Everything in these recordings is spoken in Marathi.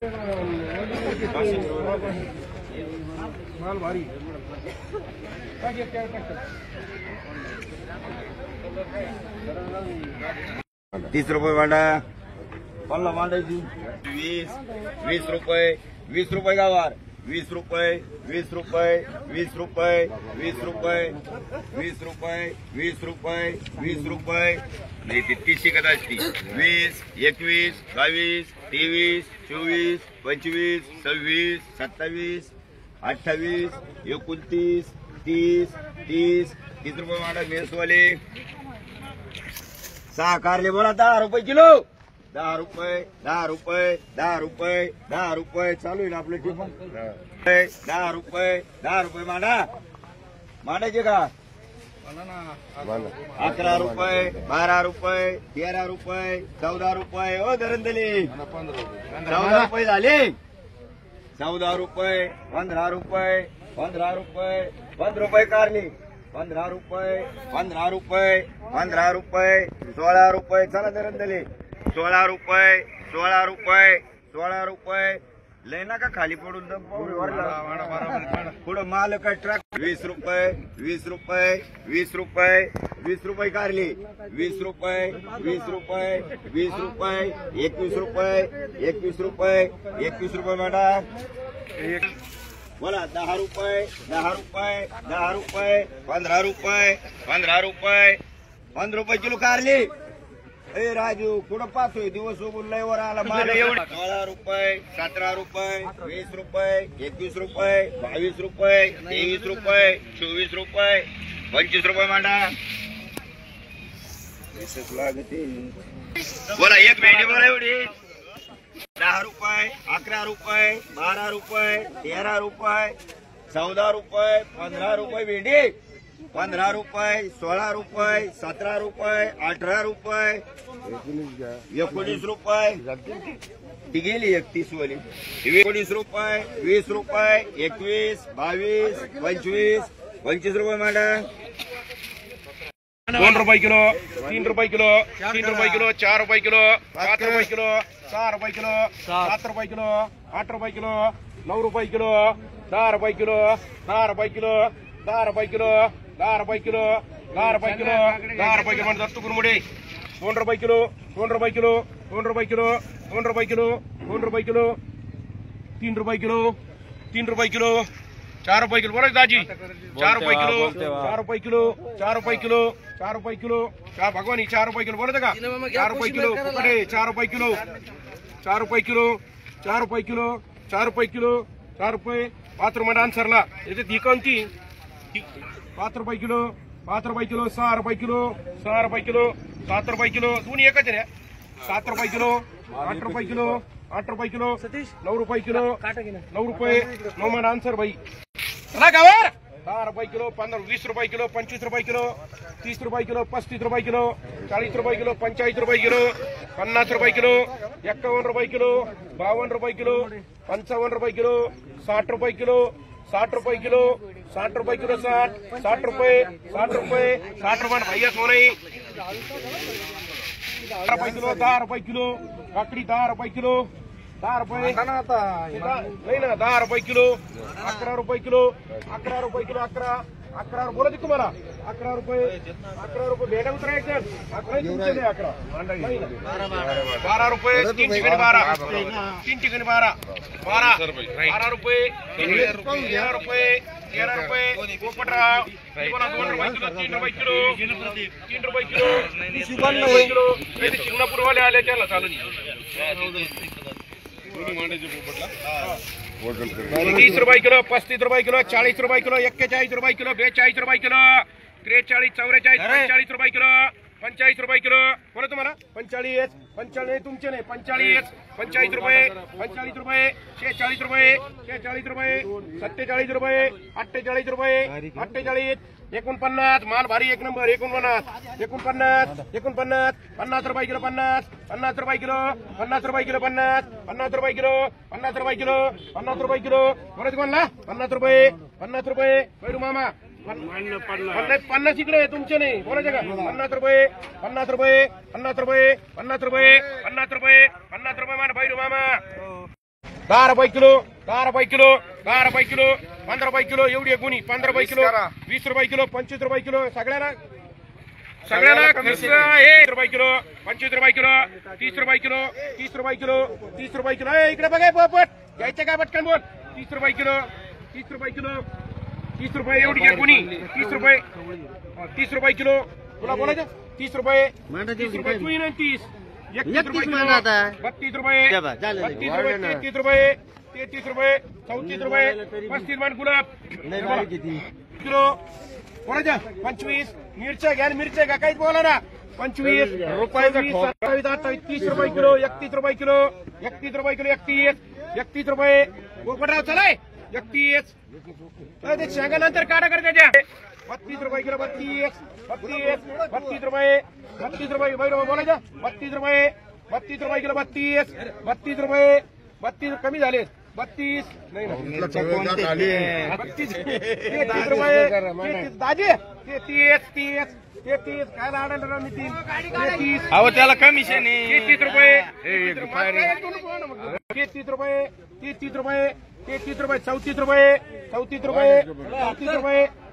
माल भारी 30 रुपये मांडा पल्ला मांडायची 20 रुपये 20 रुपये गावार 20 रुपये 20 रुपये 20 रुपये 20 रुपये 20 रुपये 20 रुपये 20 रुपये नाही ती 30 कदाची 20 21 22 23 24 25 26 27 28 29 30 30 रुपये मांडा मेसवाले 6 कारले बोला 10 रुपये किलो 10 रुपये 10 रुपये 10 रुपये 10 रुपये चालू आहे आपलं टिफन 10 रुपये मांडा मांडायचे का 11 रुपये 12 रुपये 13 रुपये 14 रुपये ओ धरंदली 14 रुपये झाले 14 रुपये 15 रुपये 15 रुपये 15 रुपये कारली 15 रुपये 15 रुपये 15 रुपये 16 रुपये चला धरंदली 16 रुपये 16 रुपये 16 रुपये लय नका खाली पडून पुढं माल का ट्रक 20 रुपये 20 रुपये 20 रुपये 20 रुपये कारली 20 रुपये 20 रुपये 20 रुपये 21 रुपये 21 रुपये 21 रुपये मांडा बोला 10 रुपये 10 रुपये 10 रुपये 15 रुपये 15 रुपये 15 रुपये किलो कारली ए राजू कुठं पाहतोय दिवस लय वर आला माल 16 रुपये 17 रुपये 20 रुपये 21 रुपये 22 रुपये 23 रुपये 24 रुपये 25 रुपये मांडा बोला एक भेंडी बोला एवढी 10 रुपये 11 रुपये 12 रुपये 13 रुपये 14 रुपये 15 रुपये भेंडी 15 रुपये 16 रुपये 17 रुपये 18 रुपये 19 रुपये ती गेली 31 वाली 19 रुपये 20 रुपये 21 22 25 25 रुपये मांडा 2 रुपये किलो 3 रुपये किलो 3 रुपये किलो 4 रुपये किलो 5 रुपये किलो 6 रुपये किलो 7 रुपये किलो 8 रुपये किलो 9 रुपये किलो 10 रुपये किलो 10 रुपये किलो 10 रुपये किलो 10 रुपये किलो 10 रुपये किलो 10 रुपये किलो म्हणतात तुकुरमुडे 2 रुपये किलो 2 रुपये किलो 2 रुपये किलो 2 रुपये किलो 2 रुपये किलो 3 रुपये किलो 3 रुपये किलो 4 रुपये किलो बरं दाजी 4 रुपये किलो 4 रुपये किलो 4 रुपये किलो 4 रुपये किलो क्या भगवानी 4 रुपये किलो बोलत का 4 रुपये किलो पकडे 4 रुपये किलो 4 रुपये किलो 4 रुपये किलो 4 रुपये किलो 4 रुपये 5 रुपये आन्सरला याच्यात ही कोणती 5 रुपये किलो 5 रुपये किलो 6 रुपये किलो 6 रुपये किलो 7 रुपये किलो दोन्ही एकच रे 7 रुपये किलो 8 रुपये किलो 8 रुपये किलो 9 रुपये किलो 9 रुपये 9 मान आन्सर भाई चला गावार 10 रुपये किलो 15 20 रुपये किलो 25 रुपये किलो 30 रुपये किलो 35 रुपये किलो 40 रुपये किलो 45 रुपये किलो 50 रुपये किलो 51 रुपये किलो 52 रुपये किलो 55 रुपये किलो 60 रुपये किलो 60 रुपये किलो 60 रुपये किलो 60 रुपये 60 रुपये 60 रुपये भैया सोने 10 रुपये किलो 10 रुपये किलो काकडी 10 रुपये किलो 10 रुपये नाही ना 10 रुपये किलो 11 रुपये किलो 11 रुपये किलो 11 बोला तुम्हाला 11 रुपये भेटा उतरायचं 11 12 रुपये 3 ठिकाणी 12 3 ठिकाणी 12 12 रुपये 13 रुपये 13 रुपये पोपटराव 2 रुपये किलो 3 रुपये किलो 3 रुपये किलो 3 रुपये किलो शिंगणापूरवाले आले त्याला चालू 30 रुपये किलो 35 रुपये किलो 40 रुपये किलो 41 रुपये किलो 42 रुपये किलो 43 44 45 रुपये किलो 45 रुपये किलो बोला तुम्हाला 45 तुमचे नाही 45 रुपये 45 रुपये 46 रुपये 46 रुपये 47 रुपये 48 रुपये 48 49 माल भारी एक नंबर 49 50 रुपये किलो 50 रुपये किलो 50 रुपये किलो 50 रुपये किलो 50 रुपये किलो 50 रुपये किलो बोला तुम्हाला 50 रुपये पैरू मामा 50 इकडे तुमचे नाही बोलायचं का 50 रुपये 50 रुपये 50 रुपये 50 रुपये 50 रुपये 50 रुपये मान भैरू मामा 10 रुपये किलो 10 रुपये किलो 10 रुपये किलो 15 रुपये किलो एवढी गुणी 15 रुपये किलो 20 रुपये किलो 25 रुपये किलो सगळ्यांना 1 रुपये किलो 25 रुपये किलो 30 रुपये किलो 30 रुपये किलो 30 रुपये किलो इकडे बघा पोपट घ्यायचं काय पटकन बोल 30 रुपये किलो 30 रुपये किलो 30 रुपये एवढी घ्या गुणी 30 रुपये किलो तुला बोलायचं 30 रुपये 30 रुपये तू 30 31 रुपये किलो 32 रुपये 32 रुपये 33 रुपये 33 रुपये 34 रुपये 35 मान गुलाब किलो बोलायचं 25 मिरच्या घ्या मिरच्या घ्या काहीच बोला ना 25 रुपये 30 रुपये किलो 31 रुपये किलो 31 रुपये किलो 31 रुपये पोपटराव चलाय 31 शेंगा नंतर काढा कर त्याच्या 32 रुपये किलो 32 रुपये बोलायचं 32 रुपये किलो 32 रुपये कमी झाले 32 नाही 32 रुपये दाजे 33 काय लाडायला नितीन 33 अहो त्याला कमिशन 33 रुपये 33 रुपये 34 रुपये 34 रुपये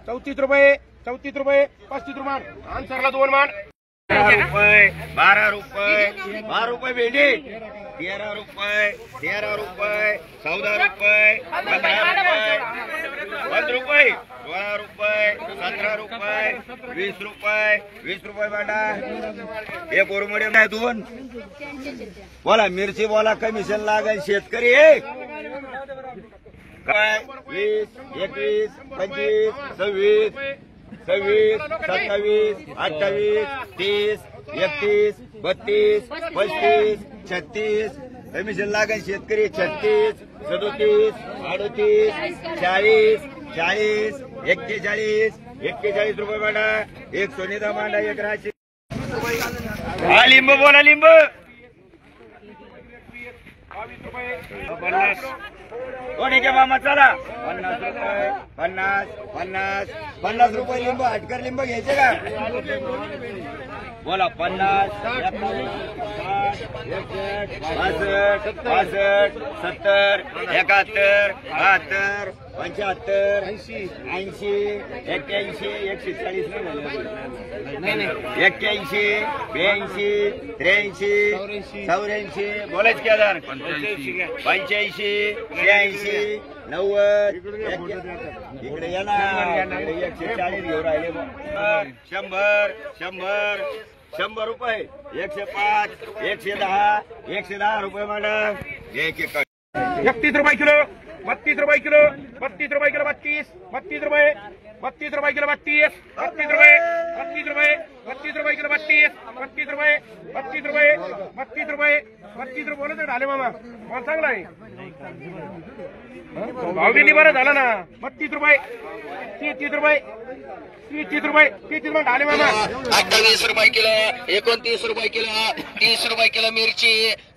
34 रुपये 35 रुपये आन्सरला 2 मान 12 रुपये भेंडी 13 रुपये 14 रुपये 15 रुपये 16 रुपये 17 रुपये 20 रुपये बाटा एक ओरमडे नाही 2 बोला मिरची बोला कमिशन लागेल शेतकरी 20 21 25 26 27 28 30 31 32 35 36 कमिशन लागेल शेतकरी 36 37 38 40 41 रुपये मांडा एक सोनीदा मांडा एक राशी हा लिंब बोला लिंब 22 रुपये 50 कोणी के मामा चला 50 रुपये 50 रुपये लिंब हटकर लिंब घ्यायचे का बोला 50 65 70 71 72 75 80 81 140 81 82 83 84 बोलायच की आधार 85 86 90 इकडे या ना 140 घेऊन राहिले 100 रुपये 105 110 रुपये मॅडम 31 रुपये किलो 32 रुपये किलो 32 रुपये किलो 32 रुपये 32 रुपये किलो 32 रुपये किलो 32 रुपये बोलत ढाले मामा मला चांगला आहे भाव बी बरं झाला ना 32 रुपये 30 रुपये ढाले मामा 28 रुपये किलो 29 रुपये किलो 30 रुपये किलो मिरची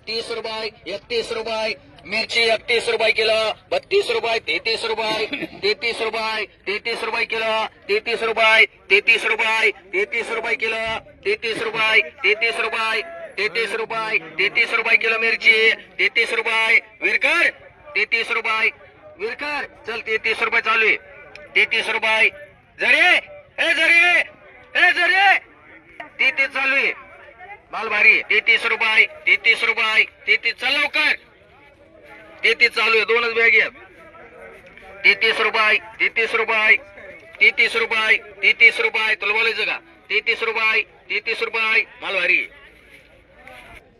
30 रुपये 31 रुपये मिरची 31 रुपये किलो 32 रुपये 33 रुपये 33 रुपये 33 रुपये किलो 33 रुपये 33 रुपये 33 रुपये किलो 33 रुपये 33 रुपये 33 रुपये 33 रुपये किलो मिरची 33 रुपये विरकर 33 रुपये विरकर चल 33 रुपये चालू आहे 33 रुपये जरे 33 चालू आहे माल भारी 33 रुपये 33 चल लवकर 33 चालू आहे 2च बॅग आहेत 33 रुपये तुला बोलायचं का 33 रुपये माल भारी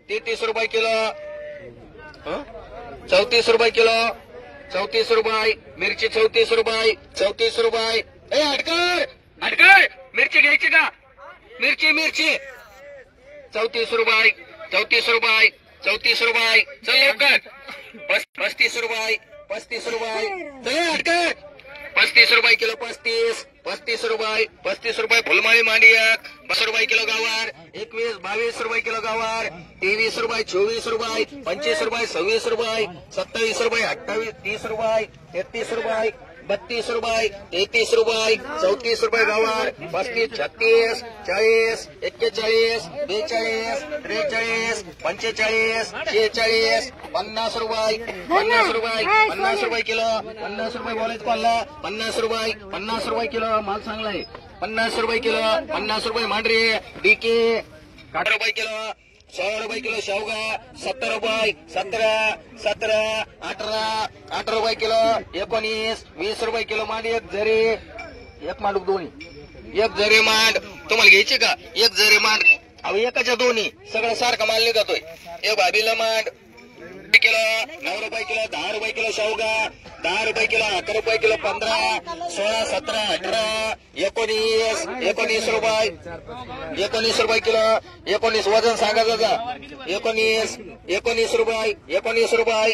33 रुपये किलो 34 रुपये किलो 34 रुपये मिरची 34 रुपये ए हटकर मिरची घ्यायची का मिरची 34 रुपये चल लवकर 35 रुपये चल हटकर 35 रुपये किलो 35 रुपये फुलमाळी मांडी 10 रुपये किलो गावार 21 22 रुपये किलो गावार 23 रुपये 24 रुपये 25 रुपये 26 रुपये 27 रुपये 28 30 रुपये 33 रुपये 32 रुपये 33 रुपये 34 रुपये गवार 35 36 40 41 42 43 45 46 50 रुपये 50 रुपये किलो 50 रुपये बोलायचं कोणला 50 रुपये किलो माल चांगलाय 50 रुपये किलो 50 रुपये मांडरी डीके 8 रुपये किलो 16 रुपये किलो शेवगा 70 रुपये 17 18 रुपये किलो 19 20 रुपये किलो मांड एक जरी एक मांडूक दोन्ही एक जरी मांड तुम्हाला घ्यायची का एक जरी मांड अहो एकाच्या दोन्ही सगळं सारखा माल नाही जातोय एक भाभीला मांड किलो 9 रुपये किलो 10 रुपये किलो शेवगा 10 रुपये किलो 11 रुपये किलो 15 16 17 18 19 रुपये 19 रुपये किलो 19 वजन सांगा दादा 19 रुपये 19 रुपये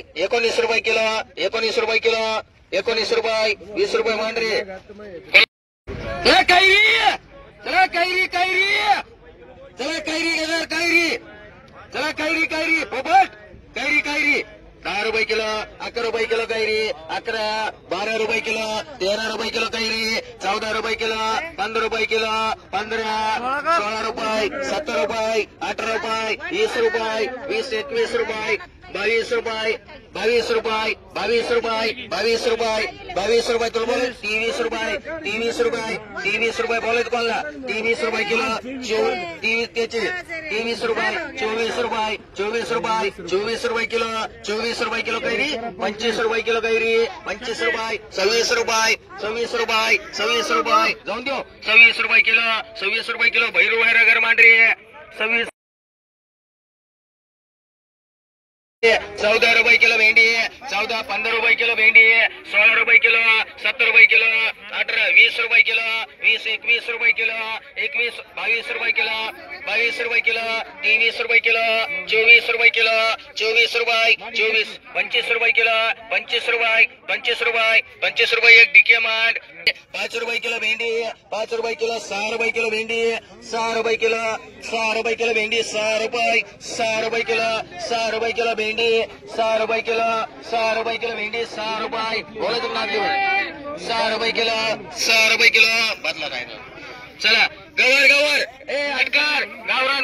किलो 19 रुपये किलो 19 रुपये 20 रुपये मांडरे चला कैरी चला कैरी पोपट कैरी 10 रुपये किलो 11 रुपये किलो कैरी 11 12 रुपये किलो 13 रुपये किलो कैरी 14 रुपये किलो 15 रुपये किलो 15 16 रुपये 17 रुपये 18 रुपये 20 रुपये 20 21 रुपये 22 रुपये 22 रुपये 22 रुपये 22 रुपये 22 रुपये तुला बोल 23 रुपये बोलत कोणला 23 रुपये किलो 23 रुपये 24 रुपये किलो 24 रुपये किलो कैरी 25 रुपये किलो कैरी 25 रुपये 26 रुपये जाऊन देऊ 26 रुपये किलो भैरू वैरागर मांडरी 26 14 रुपये किलो भेंडी 15 रुपये किलो भेंडी 16 रुपये किलो 17 रुपये किलो 18 20 रुपये किलो 20 21 रुपये किलो 21 22 रुपये किलो 22 रुपये किलो 23 रुपये किलो 24 रुपये किलो 24 रुपये 25 रुपये किलो 25 रुपये एक डिके मांड 5 रुपये किलो भेंडी 5 रुपये किलो 6 रुपये किलो भेंडी 6 रुपये किलो भेंडी 6 रुपये किलो भेंडी 6 रुपये किलो भेंडी 6 रुपये बोला तुम नागली 6 रुपये किलो बदला काय चला गवर ए अटकार गावरान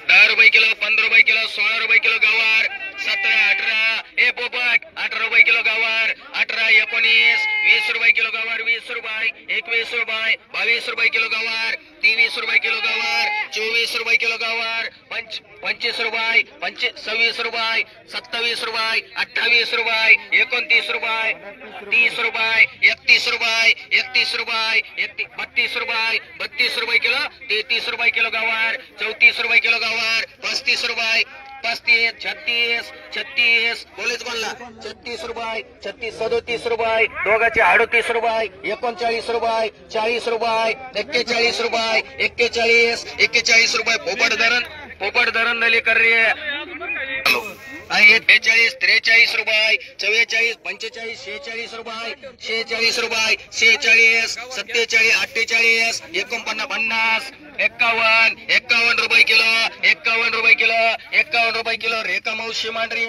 10 रुपये किलो 15 रुपये किलो 16 रुपये किलो गवार 17 18 ए पोपट 18 रुपये किलो गवार 18 19 20 रुपये किलो गवार 20 रुपये 21 रुपये 22 रुपये किलो गवार 23 रुपये किलो गवार 24 रुपये किलो गवार 25 रुपये 26 रुपये 27 रुपये 28 रुपये 29 रुपये 30 रुपये 31 रुपये 32 रुपये 32 रुपये किलो 33 रुपये किलो गवार 34 रुपये किलो गवार 35 रुपये 36 बोलेच कोणला 36 रुपये 37 रुपये दोघाचे 38 रुपये 39 रुपये 40 रुपये 41 रुपये पोपट धरण नली कर रे 43 43 रुपये 44 45 46 रुपये 46 रुपये 46 47 48 49 51 रुपये किलो रेखा मावशी मांडरी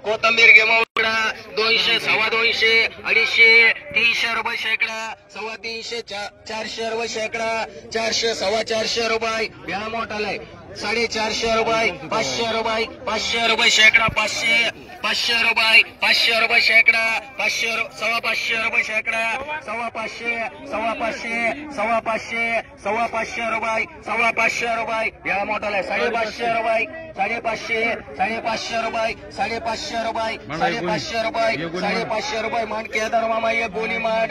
कोथंबीर घे मावडा 200 250 250 300 रुपये शेकडा 350 400 रुपये शेकडा 400 450 रुपये या मोठालाय 450 रुपये 500 रुपये शेकडा 500 रुपये शेकडा 500 रुपये शेकडा 500 रुपये या मोठालाय 550 रुपये मांड केदार मामा एक गोली मांड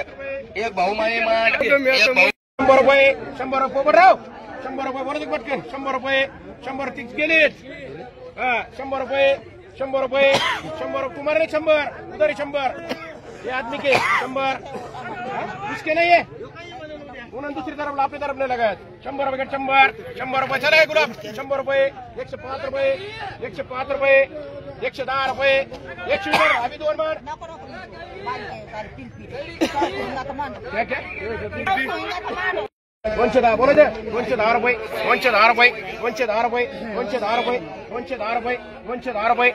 एक भाऊ माई मांड 100 रुपये 100 पोपटराव 100 रुपये बरोबर पटकन 100 रुपये 100 तीच गेलेच 100 रुपये कुमार ने 100 उधर 100 ये आदमी के 100 इसके नहीं है उन्होंने दूसरी तरफ अपनी तरफ नहीं लगाया 100 रुपये 100 रुपये चला है गुलाब 100 रुपये 105 रुपये 110 रुपये 100 अभी 2 बार क्या दोनशे दहा बोलायचं 210 रुपये 210 रुपये 210 रुपये 210 रुपये 210 रुपये 210 रुपये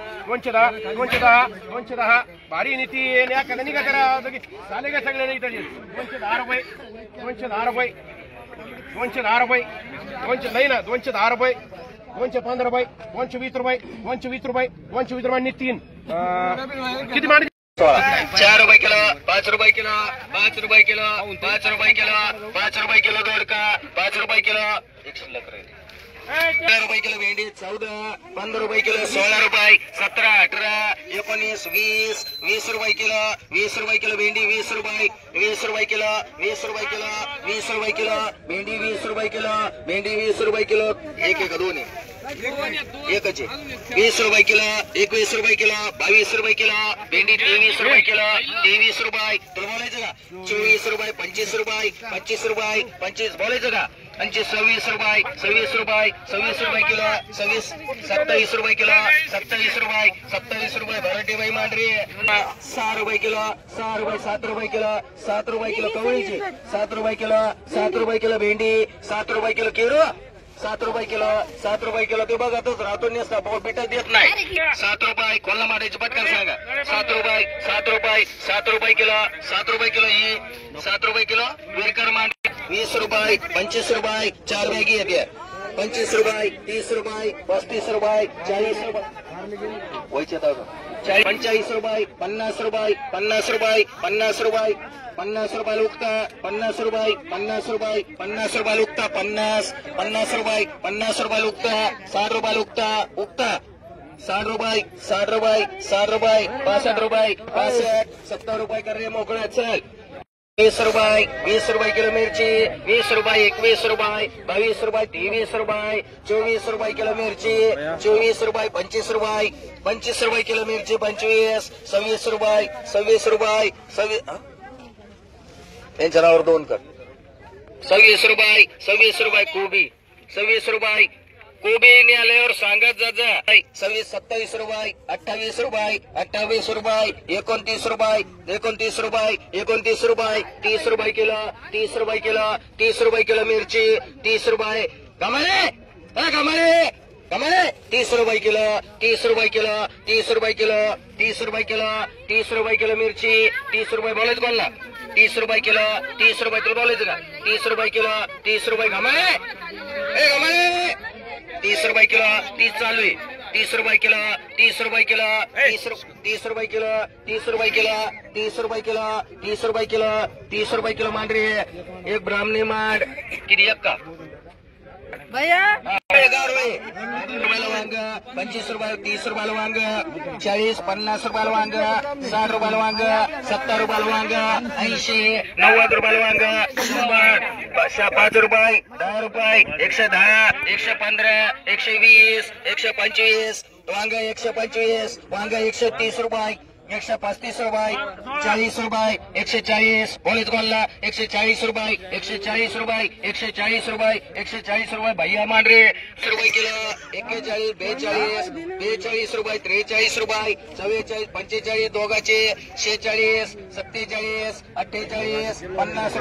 210 भारी नीती या का नाही का जरा झाले का सगळे नाही तरी 210 रुपये 210 रुपये 210 रुपये 200 नाही ना 210 रुपये 215 रुपये 220 रुपये 220 रुपये 220 रुपये तीन किती मांडी 4 रुपये किलो 5 रुपये किलो 5 रुपये किलो 5 रुपये किलो 5 रुपये किलो दोडका 5 रुपये किलो 11 रुपये किलो भेंडी 14 15 रुपये किलो 16 रुपये 17 18 19 20 20 रुपये किलो 20 रुपये किलो भेंडी 20 रुपये 20 रुपये किलो 20 रुपये किलो 20 रुपये किलो भेंडी 20 रुपये किलो भेंडी 20 रुपये किलो एक दोन एकच 20 रुपये किलो 21 रुपये किलो 22 रुपये किलो भेंडी 23 रुपये किलो 23 रुपये तुला बोलायचं का 24 रुपये 25 रुपये 25 रुपये 25 बोलायचं का 26 रुपये 26 रुपये 26 रुपये किलो 27 रुपये किलो 27 रुपये भराटे बाई मांडरी 6 रुपये किलो 6 रुपये 7 रुपये किलो 7 रुपये किलो कवळीची 7 रुपये किलो 7 रुपये किलो भेंडी 7 रुपये किलो केरू 7 रुपये किलो ते बघतच राहतो नेसता भाऊ बिटा देत नाही 7 रुपये कोल्हा मारायची पटकन सांगा 7 रुपये किलो 7 रुपये किलो ही 7 रुपये किलो विरकर मांडरी 20 रुपये 25 रुपये 4 बॅगी येते 25 रुपये 30 रुपये 35 रुपये 40 रुपये वयचे 45 रुपये 50 रुपये 50 रुपये 50 रुपये 50 रुपये लुकता 50 रुपये 50 रुपये 50 रुपये लुकता 50 रुपये 50 रुपये लुकता 60 रुपये लुकता उगता 60 रुपये 60 रुपये 60 रुपये 65 रुपये 65 70 रुपये कर रे मोकळा चल 20 रुपये 20 रुपये किलो मिरची 20 रुपये 21 रुपये 22 रुपये 23 रुपये 24 रुपये किलो मिरची 24 रुपये 25 रुपये 25 रुपये किलो मिरची 25 26 रुपये 26 रुपये 26 यांच्या नावावर 2 कर 26 रुपये कोबी 26 रुपये कोबी आल्यावर सांगत जा 26 27 रुपये 28 रुपये 29 रुपये 29 रुपये 29 रुपये 29 रुपये 30 रुपये किलो 30 रुपये किलो 30 रुपये किलो मिरची 30 रुपये कमाले 30 रुपये किलो 30 रुपये किलो 30 रुपये किलो 30 रुपये किलो 30 रुपये किलो मिरची 30 रुपये बोलायचं कोणला 30 रुपये किलो 30 रुपये तुला बोलायचं का 30 रुपये किलो 30 रुपये घमाले 30 रुपये किलो 30 चालू आहे 30 रुपये किलो 30 रुपये किलो 30 रुपये किलो 30 रुपये किलो 30 रुपये किलो 30 रुपये किलो 30 रुपये किलो मांडरी एक ब्राह्मणी मांड किती एक का भैया 11 रुपये वांग 25 रुपये 30 रुपये वांग 40 50 रुपये वांग 60 रुपये वांग 70 रुपये वांग 80 90 रुपये वांग 5 रुपये 10 रुपये 110 115 120 125 वांग 125 वांग 130 रुपये 135 रुपये 40 रुपये 140 बोलीत कोणला 140 रुपये 140 रुपये 140 रुपये 140 रुपये भैया मांडरे रुपये किलो 41 42 रुपये 43 रुपये 44 45 दोघाचे 46 47 48 50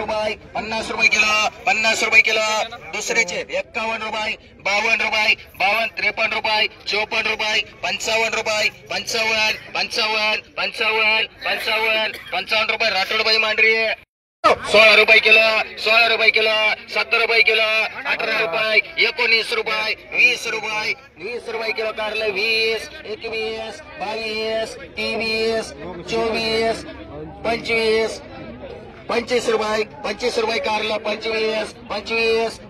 रुपये किलो 50 रुपये किलो दुसऱ्याचे 51 रुपये 52 रुपये 53 रुपये 54 रुपये 55 रुपये 55 रुपये राठोडबाई मांडरी 16 रुपये किलो 17 रुपये किलो 18 रुपये 19 रुपये 20 रुपये किलो कारले 20 21 22 23 24 25 रुपये कारला 25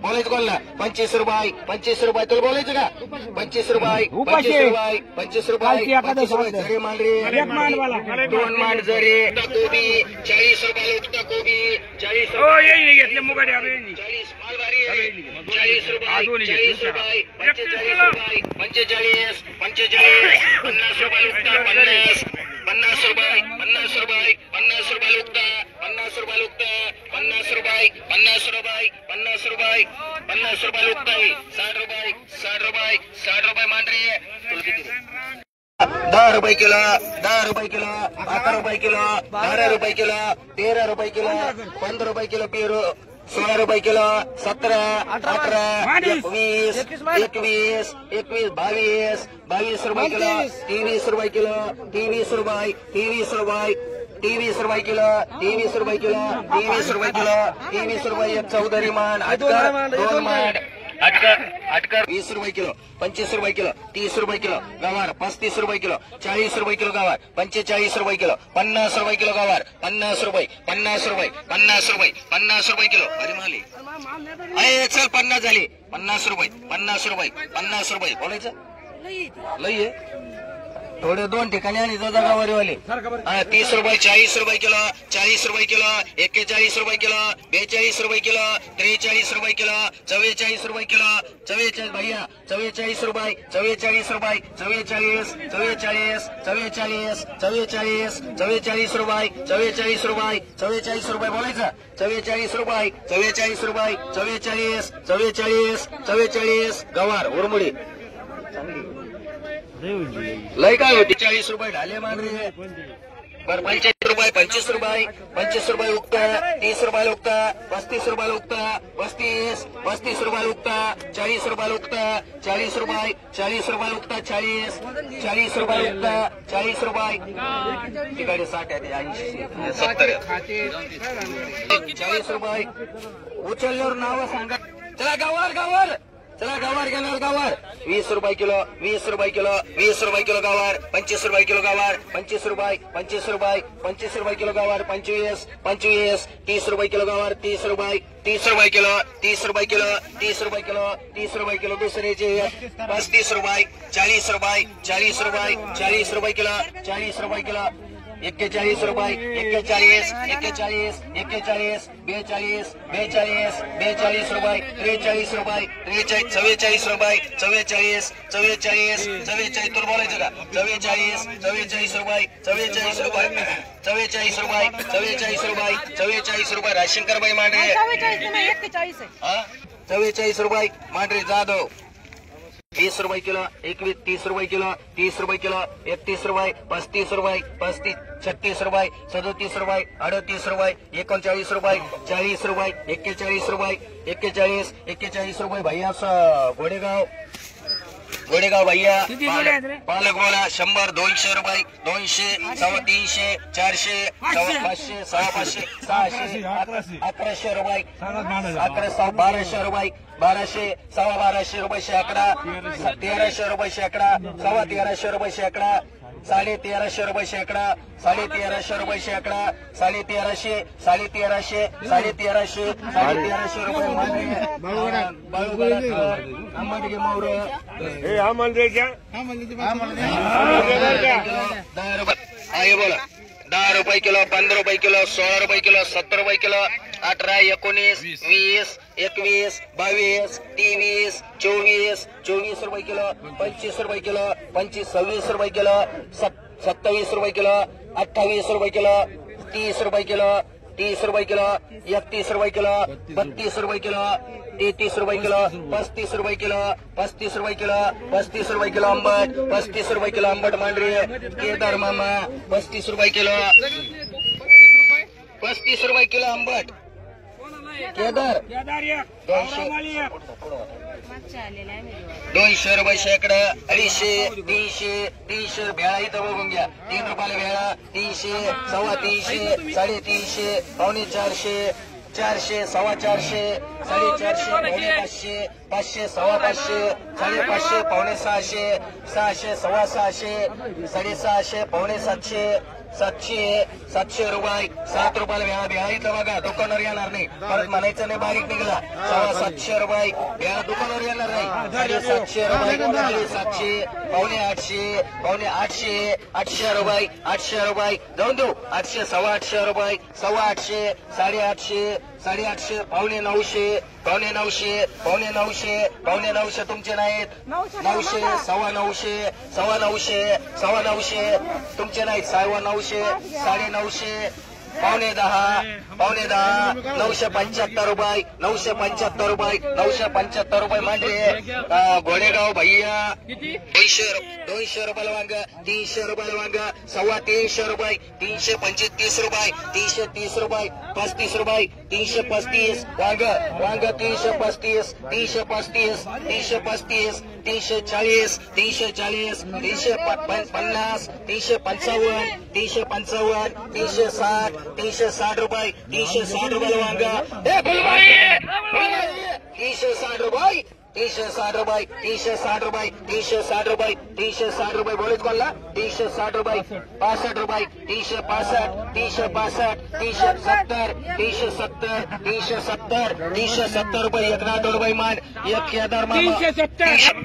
बोलायचं कोणला 25 रुपये तुला बोलायचं का 25 रुपये जरी मांडरी 2 मांड जरी कोबी 40 रुपये उठता कोबी 40 रुपये मालवारी 40 रुपये 45 रुपये 50 रुपये उठता 50 रुपये 50 रुपये उठता 50 रुपये लुकता 50 रुपये 50 रुपये लुकता 60 रुपये मांडरी 10 रुपये किलो 11 रुपये किलो 12 रुपये किलो 13 रुपये किलो 15 रुपये किलो पेरू 16 रुपये किलो 17 18 21 21 21 22 22 रुपये किलो 23 रुपये किलो 23 रुपये 23 रुपये 23 रुपये किलो 23 रुपये किलो 23 रुपये किलो 23 रुपये चौधरी मान अटकर 2 मान अटकर 20 रुपये किलो 25 रुपये किलो 30 रुपये किलो गवार 35 रुपये किलो 40 रुपये किलो गवार 45 रुपये किलो 50 रुपये किलो गवार 50 रुपये 50 रुपये 50 रुपये 50 रुपये किलो अरे माली अरे चल 50 झाली 50 रुपये 50 रुपये 50 रुपये बोलायचं लई आहे थोडे 2 ठिकाणी आणि जगावारीवाले 30 रुपये 40 रुपये किलो 40 रुपये किलो 41 रुपये किलो 42 रुपये किलो 43 रुपये किलो 44 रुपये किलो 44 भैया 44 रुपये 44 रुपये 44 44 44 44 44 रुपये 44 रुपये 44 रुपये बोलायचं 44 रुपये 44 रुपये 44 44 44 गवार उरमुडी लय काय होती 40 रुपये ढाले मांडरे बर 45 रुपये 25 रुपये 25 रुपये उगता 30 रुपये उगता 35 रुपये उगता 35 रुपये उगता 40 रुपये उगता 40 रुपये 40 रुपये उगता 40 रुपये उगता 40 रुपये तिकडे 60 आहे 70 40 रुपये उचलल्यावर नाव सांगा चला गावार चला गवार घेणार गवार 20 रुपये किलो 20 रुपये किलो 20 रुपये किलो गवार 25 रुपये किलो गवार 25 रुपये 25 रुपये 25 रुपये किलो गवार 25 25 30 रुपये किलो गवार 30 रुपये 30 रुपये किलो 30 रुपये किलो 30 रुपये किलो 30 रुपये किलो दुसऱ्याचे 35 रुपये 40 रुपये 40 रुपये 40 रुपये किलो 40 रुपये किलो 41 रुपये 41 41 41 42 42 42 रुपये 43 रुपये 44 रुपये 44 44 44 तुला बोलायचं का 44 44 रुपये 44 रुपये 44 रुपये 44 रुपये 44 रुपये राशीनकर बाई मांडरे 44 रुपये मांडरे जाधव 20 रुपये किलो 21 30 रुपये किलो 30 रुपये किलो 31 रुपये 35 रुपये 35 36 रुपये 37 रुपये 38 रुपये 39 रुपये 40 रुपये 41 रुपये 41 रुपये भैया गोडेगाव भैया पालक बोला 100 200 रुपये 200 300 400 500 500 600 1100 रुपये 1200 रुपये 1200 1250 रुपये शेकडा 1300 रुपये शेकडा 1350 रुपये शेकडा 1350 रुपये शेकडा 1350 रुपये शेकडा 1350 रुपये आहे बोला 10 रुपये किलो 15 रुपये किलो 16 रुपये किलो 70 रुपये किलो 18 19 20 21 22 23 24 रुपये किलो 25 रुपये किलो 26 रुपये किलो 27 रुपये किलो 28 रुपये किलो 30 रुपये किलो 30 रुपये किलो 31 रुपये किलो 32 रुपये किलो 33 रुपये किलो 35 रुपये किलो 35 रुपये किलो 35 रुपये किलो आंबट 35 रुपये किलो आंबट मांडरी केदार मामा 35 रुपये किलो 35 रुपये किलो आंबट केदार 200 रुपये शेकडा 250 300 भेळा इथं बघून घ्या 3 रुपयाला भेळा 300 350 350 पावणे 400 400 450 450 पावणे 500 500 550 550 पावणे 600 600 650 650 पावणे 700 700 रुपये 7 रुपयाला भेळा इथं बघा दुकानावर येणार नाही परत म्हणायचं नाही बारीक निघाला 700 रुपये भेळा दुकानावर येणार नाही 750 रुपये 700 पावणे 800 पावणे 800 800 रुपये 800 रुपये जाऊन देऊ 800 850 रुपये 850 850 850 पावणे 900 पावणे 900 पावणे 900 पावणे 900 तुमचे नाहीत 900 950 950 950 तुमचे नाहीत 950 950 पावणे दहा 975 रुपये 975 रुपये 975 रुपये म्हणजे घोडेगाव भैया 200 रुपयाला वांग 300 रुपयाला वांग 325 रुपये 335 रुपये 330 रुपये 35 रुपये 335 वांग 335 335 335 340 340 350 355 355 360 रुपये 360 रुपयाला वांग 360 रुपये 360 रुपये 360 रुपये 360 रुपये 360 रुपये बोलत कोणला 360 रुपये 65 रुपये 365 370 370 रुपये 1 रुपये मान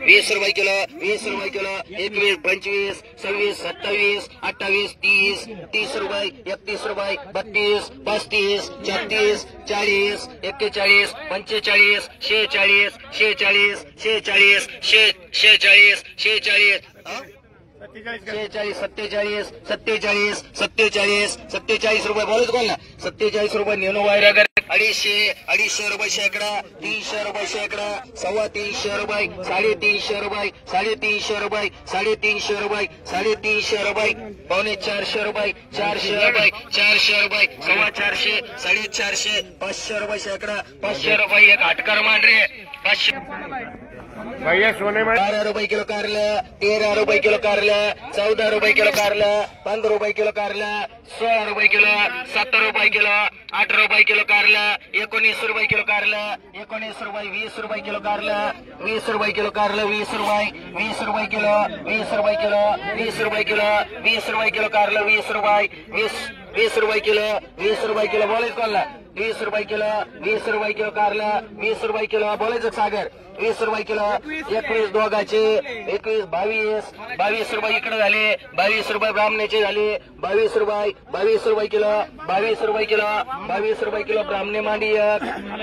20 रुपये किलो 21 25 26 27 28 30 रुपये 31 रुपये 32 35 36 40 41 45 46 46 46 46 46 47 रुपये बोलत कोण ना 47 रुपये नेनो वायरा 250 रुपये शेकडा 300 रुपये शेकडा 325 रुपये 350 रुपये 350 रुपये 350 रुपये 350 रुपये 450 रुपये 400 रुपये 400 रुपये 450 450 500 रुपये शेकडा 500 रुपये एक हटकर मान रे 500 भैया सोने में 12 रुपये किलो कारलं 13 रुपये किलो कारलं 14 रुपये किलो कारलं 15 रुपये किलो कारलं 16 रुपये किलो 17 रुपये किलो 18 रुपये किलो कारलं 19 रुपये किलो कारलं 19 रुपये 20 रुपये किलो कारलं 20 रुपये किलो कारलं 20 रुपये किलो 20 रुपये किलो 20 रुपये किलो 20 रुपये किलो कारलं 20 रुपये 20 रुपये किलो 20 रुपये किलो बोलायचं कोणला 20 रुपये किलो 20 रुपये किलो कारलं 20 रुपये किलो बोलायचं सागर 20 रुपये किलो 21 दोघाचे 21 22 रुपये इकडे झाले 22 रुपये ब्राह्मणाचे झाले 22 रुपये किलो 22 रुपये किलो ब्राह्मणे मांडी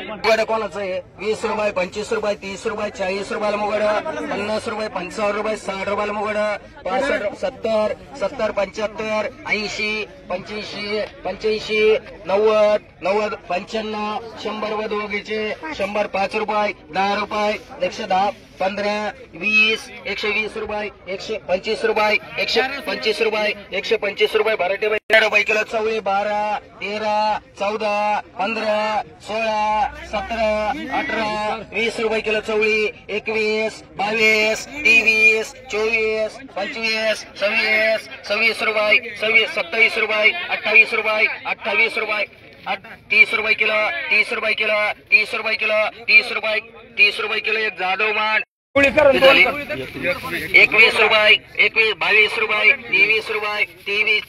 मुगड कोणाचं आहे 20 रुपये 25 रुपये 30 रुपये 40 रुपयाला मुगड 50 रुपये 55 रुपये 60 रुपयाला मुगड 65 70 75 80 85 90 95 100 रुपये दोघीचे 100 5 रुपये 10 रुपये 110 15 20 120 रुपये 125 रुपये 125 रुपये 125 रुपये भराटे 13 रुपये किलो चवळी 12 13 14 15 16 17 18 20 रुपये किलो चवळी 21 22 23 24 25 26 रुपये 27 रुपये 28 रुपये 30 रुपये किलो 30 रुपये किलो 30 रुपये किलो 30 रुपये किलो एक जाडो मान 21 रुपये 22 रुपये 23 रुपये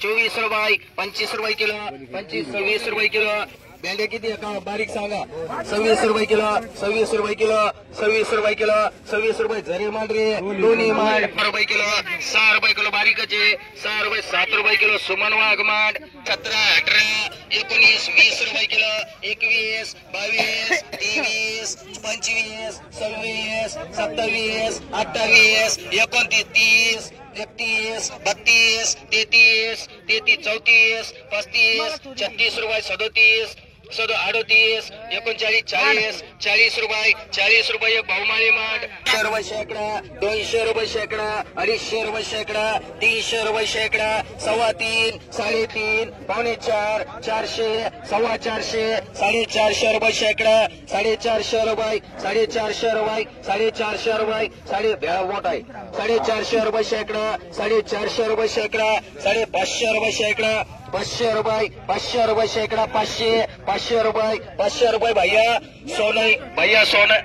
24 रुपये 25 रुपये किलो 26 रुपये किलो भेंड्या किती का बारीक सांगा 26 रुपये किलो 26 रुपये किलो 26 रुपये किलो 26 रुपये झरे मांडरे दोन्ही मांड रुपये किलो 6 रुपये किलो बारीकचे 6 रुपये 7 रुपये किलो सुमन वाघ मांड 17 18 19 20 रुपये किलो 21 22 23 25 26 27 28 29 30 31 32 33 34 35 36 रुपये 37 38 39 40 40 रुपये एक भाऊमाळी मांड 100 रुपये शेकडा 200 रुपये शेकडा 250 रुपये शेकडा 300 रुपये शेकडा 3.5 3.5 पावणे 4 400 450 450 रुपये शेकडा 450 रुपये 450 रुपये 450 रुपये साडे भेळा मोठा आहे 450 रुपये शेकडा 450 रुपये शेकडा 550 रुपये शेकडा 500 रुपये शेकडा 500 रुपये भैया सोनं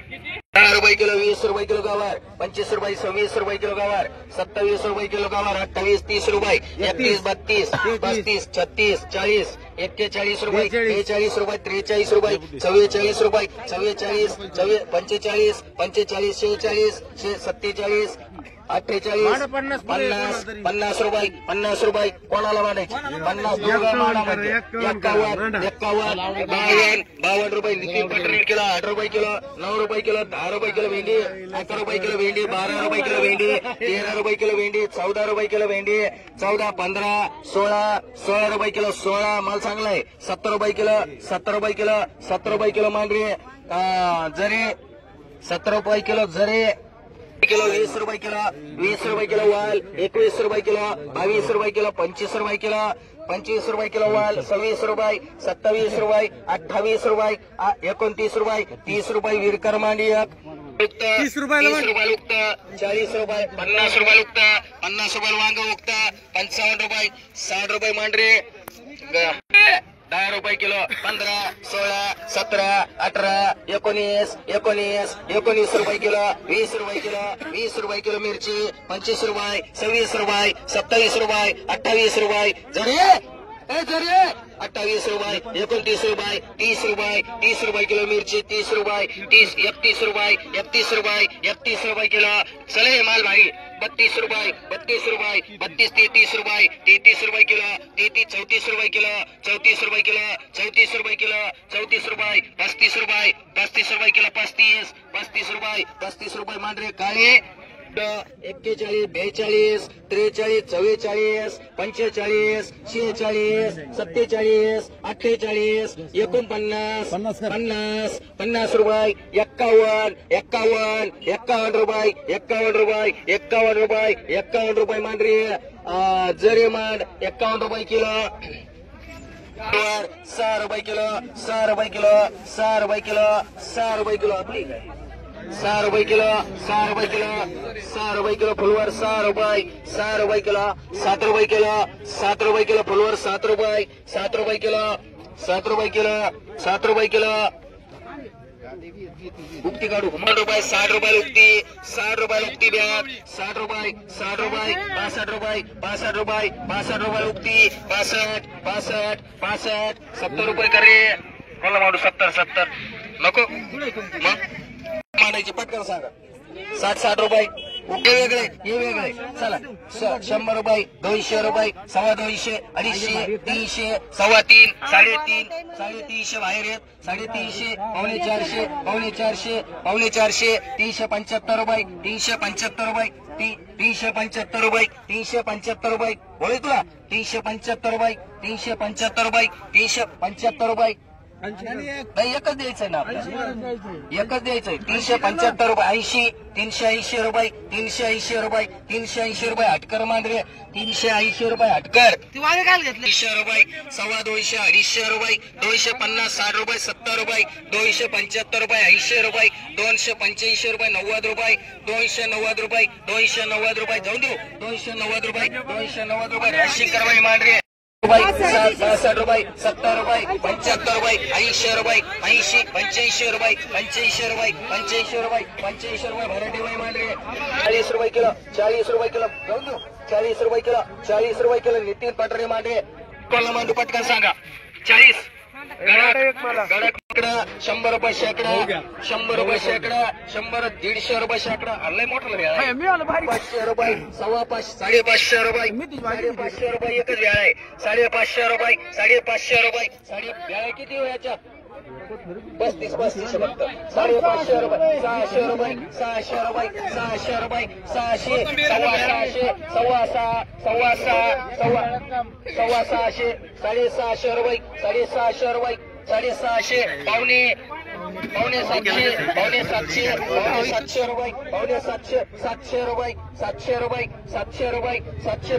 10 रुपये किलो 20 रुपये किलो गवार 25 रुपये 26 रुपये किलो गवार 27 रुपये किलो गवार 28 30 रुपये 31 32 36 40 41 रुपये 42 रुपये 43 रुपये 44 रुपये 44 45 46 46 47 48 50 रुपये 50 रुपये कोणाला मानायचे 50 दोघं मानामध्ये 51 52 रुपये नितीन पटरी किलो 8 रुपये किलो 9 रुपये किलो 10 रुपये किलो भेंडी 11 रुपये किलो भेंडी 12 रुपये किलो भेंडी 13 रुपये किलो भेंडी 14 रुपये किलो भेंडी 14 15 16 रुपये किलो 16 माल चांगला आहे 70 रुपये किलो 70 रुपये किलो 70 रुपये किलो मांडरी जरी 70 रुपये किलो जरी किलो 20 रुपये किलो 20 रुपये किलो वाल 21 रुपये किलो 22 रुपये किलो 25 रुपये किलो 25 रुपये किलो वाल 26 रुपये 27 रुपये 28 रुपये 29 रुपये 30 रुपये विरकर मांडी 30 रुपये उगत 40 रुपये 50 रुपये उगत 50 रुपये वांग उगत 55 रुपये 60 रुपये मांडरे 10 रुपये किलो 15 16 17 18 19 रुपये किलो 20 रुपये किलो 20 रुपये किलो मिरची 25 रुपये 26 रुपये 27 रुपये 28 रुपये जरे 28 रुपये 29 रुपये 30 रुपये 30 रुपये किलो मिरची 30 रुपये 31 रुपये 31 रुपये किलो चले माल भाई 32 रुपये 32 33 रुपये 33 रुपये किलो 34 रुपये किलो 34 रुपये किलो 34 रुपये किलो 34 रुपये 35 रुपये किलो 35 रुपये मांडरे काळे 41 42 43 44 45 46 47 48 49 50 रुपये 51 रुपये मांडरी जरी मांड 51 रुपये किलो 6 रुपये किलो 6 रुपये किलो 6 रुपये किलो 6 रुपये किलो आपली 6 रुपये किलो 6 रुपये किलो 6 रुपये किलो फुलवर 6 रुपये किलो 7 रुपये किलो 7 रुपये किलो फुलवर 7 रुपये किलो 7 रुपये किलो उक्ती काढू 60 रुपये 60 रुपये बॅग 60 रुपये 65 रुपये उक्ती 65 70 रुपये करे कोणाला मांडू 70 नको मग मानायची पटकन सांगा 60 रुपये वेगळे हे वेगळे चला 100 रुपये 200 रुपये 250 250 300 350 350 बाहेर येत 350 पावणे 400 375 रुपये 375 रुपये बोले तुला 375 रुपये 375 रुपये नाही एकच द्यायचंय ना आपल्याला एकच द्यायचंय 375 रुपये 80 380 रुपये 380 रुपये हटकर मांडरे 380 रुपये हटकर 300 रुपये 250 250 रुपये 250 60 रुपये 70 रुपये 275 रुपये 80 रुपये 285 रुपये 90 रुपये 290 रुपये 290 रुपये जाऊन देऊ 290 रुपये राशी करवाई मांडरे 60 रुपये 70 रुपये 75 रुपये 80 रुपये 85 रुपये 85 रुपये भराठी वय मांडरे 40 रुपये किलो 40 रुपये किलो जाऊन देऊ 40 रुपये किलो नितीन पटरे मांडरे कोणाला मांडू पटकन सांगा 40 गडक 100 रुपये शेकडा 100 रुपये शेकडा 100 150 रुपये शेकडा लय मोठं 500 रुपये 550 550 रुपये 550 रुपये एकच वेळ आहे 550 रुपये 550 रुपये वेळ किती हो याच्यात 35 फक्त 550 रुपये 600 रुपये 600 रुपये 600 सव्वा 600 650 रुपये 650 पावणे 700 रुपये 700 रुपये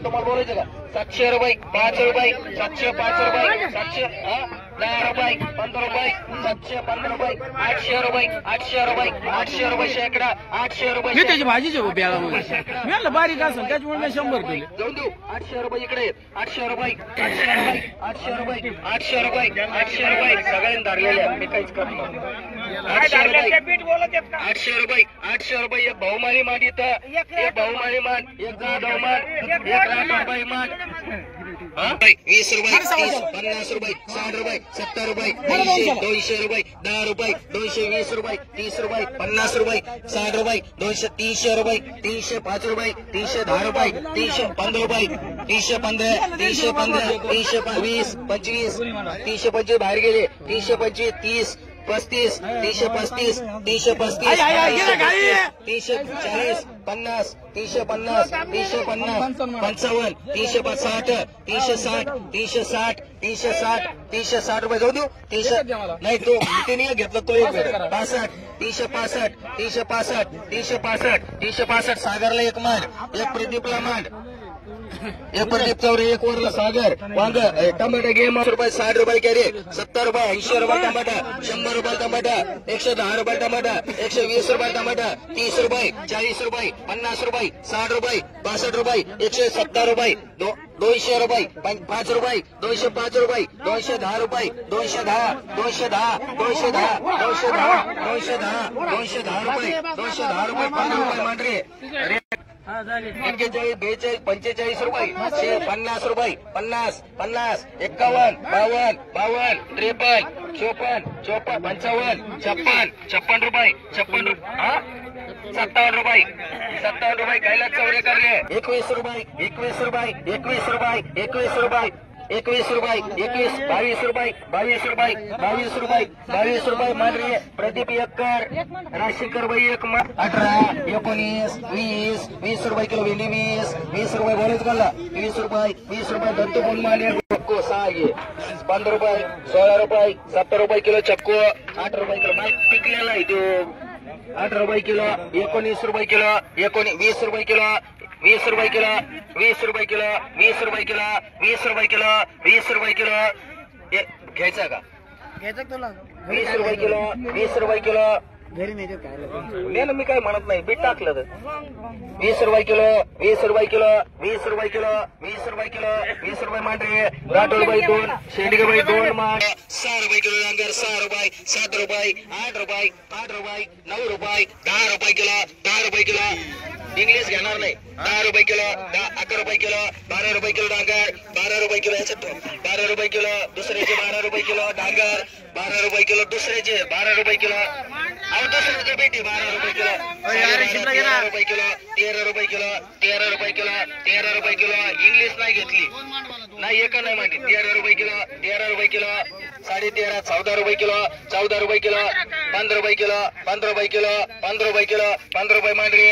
तुम्हाला बोलायचं का 700 रुपये 5 रुपये 705 रुपये 700 10 रुपये 15 रुपये 715 रुपये 800 रुपये 800 रुपये शेकडा 800 रुपये त्याची भाजीचे मी बारीक असं त्याच्यामुळे मी 100 केले जाऊन देऊ 800 रुपये इकडे 800 रुपये 800 रुपये सगळ्यांनी धरलेले मी काहीच करतो 800 रुपये एक बहुमानी मान इथं एक बहुमानी मान एक जाधव मान एक राठोडबाई मान 20 रुपये 50 रुपये 60 रुपये 70 रुपये 200 रुपये 10 रुपये 220 रुपये 30 रुपये 50 रुपये 60 रुपये 230 रुपये 305 रुपये 310 रुपये 315 रुपये 315 320 25 325 बाहेर गेले 325 30 35 335 340 50 350 350 55 360 360 360 रुपये जाऊ देऊ 300 नाही तो ते नाही घेतला तो एक वेळ 65 365 सागरला एक मांड एक प्रदीपला मांड एक प्रदीप चौरे एक वरला सागर वांग टमाटा घे रुपये 60 रुपये कॅरे 70 रुपये 80 रुपये टमाटा 100 रुपये टमाटा 110 रुपये टमाटा 120 रुपये टमाटा 30 रुपये 40 रुपये 50 रुपये 60 रुपये 62 रुपये 170 रुपये 200 रुपये 5 रुपये 205 रुपये 210 रुपये 210 रुपये 210 रुपये 15 रुपये मांडरे 41 42 45 रुपये 50 रुपये 50 51 52 53 54 55 56 रुपये 57 रुपये कैलास चौरे कर रे 21 रुपये 22 रुपये मान रे प्रदीप एक्कर राशीकर भाई एक 18 19 20 रुपये किलो भेंडी 20 रुपये बोलायचं मला 20 रुपये दत्तू फोन माने चक्को 6 15 रुपये 16 रुपये 70 रुपये किलो चक्को 8 रुपये किलो माल टिकलेला आहे तो 8 रुपये किलो 19 रुपये किलो 20 रुपये किलो 20 रुपये किलो 20 रुपये किलो 20 रुपये किलो 20 रुपये किलो 20 रुपये किलो घ्यायचा का 20 रुपये किलो 20 रुपये किलो घरी नाही मी काय म्हणत नाही बीट टाकलं तर 20 रुपये किलो 20 रुपये किलो 20 रुपये किलो 20 रुपये किलो 20 रुपये मांडरे राठोड बाई 2 शेंडगे बाई 2 मांड 6 रुपये किलो डांगर 6 रुपये 7 रुपये 8 रुपये 9 रुपये 10 रुपये किलो 10 रुपये किलो इंग्लिश घेणार नाही 10 रुपये किलो 11 रुपये किलो 12 रुपये किलो डांगर 12 रुपये किलो 12 रुपये किलो दुसऱ्याचे 12 रुपये किलो डांगर 12 रुपये किलो दुसऱ्याचे 12 रुपये किलो दुसऱ्याचे बेटी 12 रुपये किलो 13 रुपये किलो 13 रुपये किलो 13 रुपये किलो 13 रुपये किलो इंग्लिश नाही घेतली नाही एक नाही माहिती 13 रुपये किलो 13 रुपये किलो 13.5 14 रुपये किलो 14 रुपये किलो 15 रुपये किलो 15 रुपये किलो 15 रुपये किलो 15 रुपये मांडरी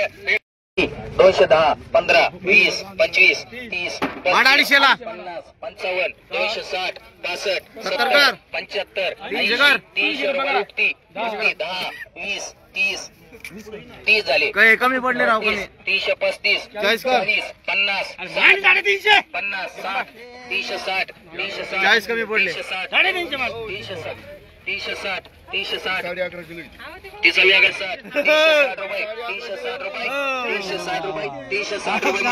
210 15 20 25 30 50 55 260 65 70 75 300 रुपये उठती 10 20 30 झाले कमी पडले राव 30 35 40 50 50 60 360 कमी पडले 360 360 रुपये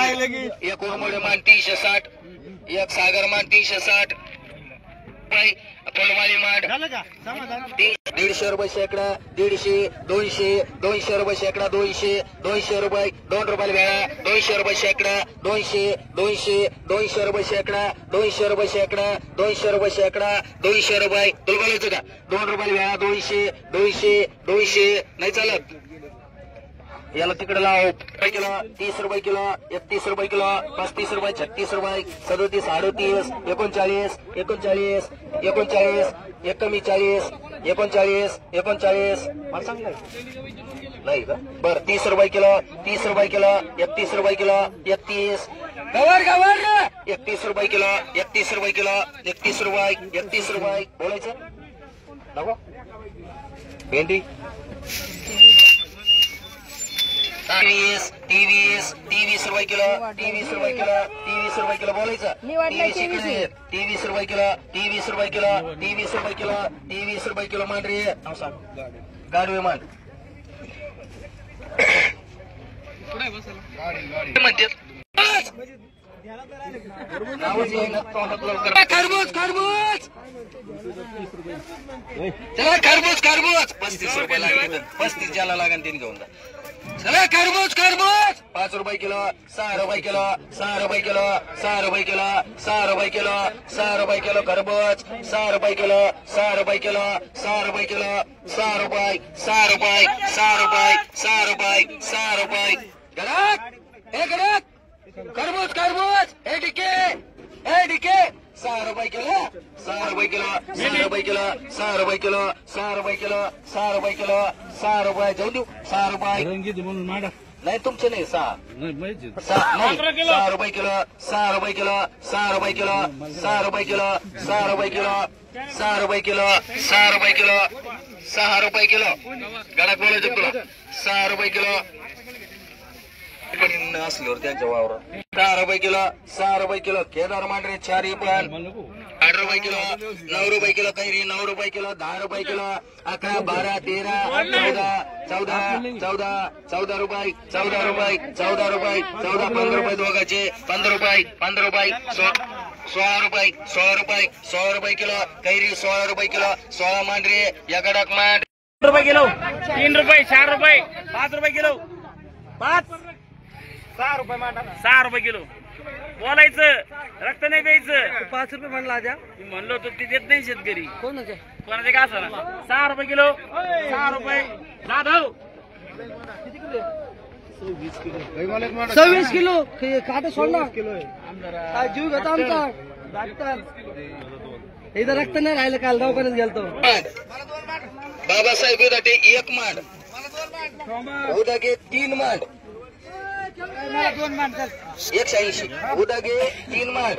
एक उरमोडे मान 360 एक सागर मान 360 रुपये फुलमाळी मांड 150 रुपये शेकडा 150 200 रुपये शेकडा 200 रुपये 2 रुपये वेळा 200 रुपये शेकडा 200 रुपये शेकडा 200 रुपये शेकडा 200 रुपये शेकडा 200 रुपये तुला बोलायचं का 2 रुपये वेळा 200 नाही चालत याला तिकडे लाव किलो 30 रुपये किलो 31 रुपये किलो 35 रुपये 36 रुपये 37 38 39 39 मला सांगलं नाही का बरं 30 रुपये किलो 31 रुपये किलो 31 रुपये किलो 31 रुपये किलो 31 रुपये बोलायचं नको भेंडी 23 रुपये किलो 23 रुपये किलो बोलायचं 23 रुपये किलो 23 रुपये किलो मांडरी गाडवे मान खरबूज 35 रुपये लागले 35 ज्याला लागेल तीन घेऊन जा चला खरबूज खरबूज 5 रुपये किलो 6 रुपये किलो 6 रुपये किलो 6 रुपये किलो 6 रुपये किलो 6 रुपये किलो खरबूज 6 रुपये किलो 6 रुपये किलो 6 रुपये किलो 6 रुपये 6 रुपये 6 रुपये 6 रुपये 6 रुपये गडक खरबूज खरबूज ए डीके 6 रुपये किलो 6 रुपये किलो 6 रुपये किलो 6 रुपये किलो 6 रुपये किलो 6 रुपये किलो 6 रुपये जाऊन देऊ 6 रुपये नाही तुमचे नाही 6 रुपये किलो 6 रुपये किलो 6 रुपये किलो 6 रुपये किलो 6 रुपये किलो 6 रुपये किलो 6 रुपये किलो 6 रुपये किलो गडक बोलायचं तुला 6 रुपये किलो असल्यावर त्यांच्या वावर 6 रुपये किलो 6 रुपये किलो केदार मांडरे 4 पण 8 रुपये किलो 9 रुपये किलो कैरी 9 रुपये किलो 10 रुपये किलो 11 12 13 14 14 रुपये 14 रुपये 15 रुपये दोघाचे 15 रुपये 16 रुपये किलो कैरी 16 रुपये किलो 16 मांडरे या कडक मांड रुपये किलो 3 रुपये 4 रुपये 5 रुपये किलो 5 6 रुपये मांडा 6 रुपये किलो बोलायचं रक्त नाही द्यायचं 5 रुपये म्हणला आजा म्हणलो तो ते देत नाही शेतकरी कोणाचे का असं 6 रुपये किलो 6 रुपये दादा 26 किलो काटे सोडला काय जीव घेतो आमचा डॉक्टर इथं रक्त नाही राहिलं काल दवाखान्यात गेलतो बाबासाहेब उदाटे 1 मांड उदागे 3 मांड 180 उदागे 3 मांड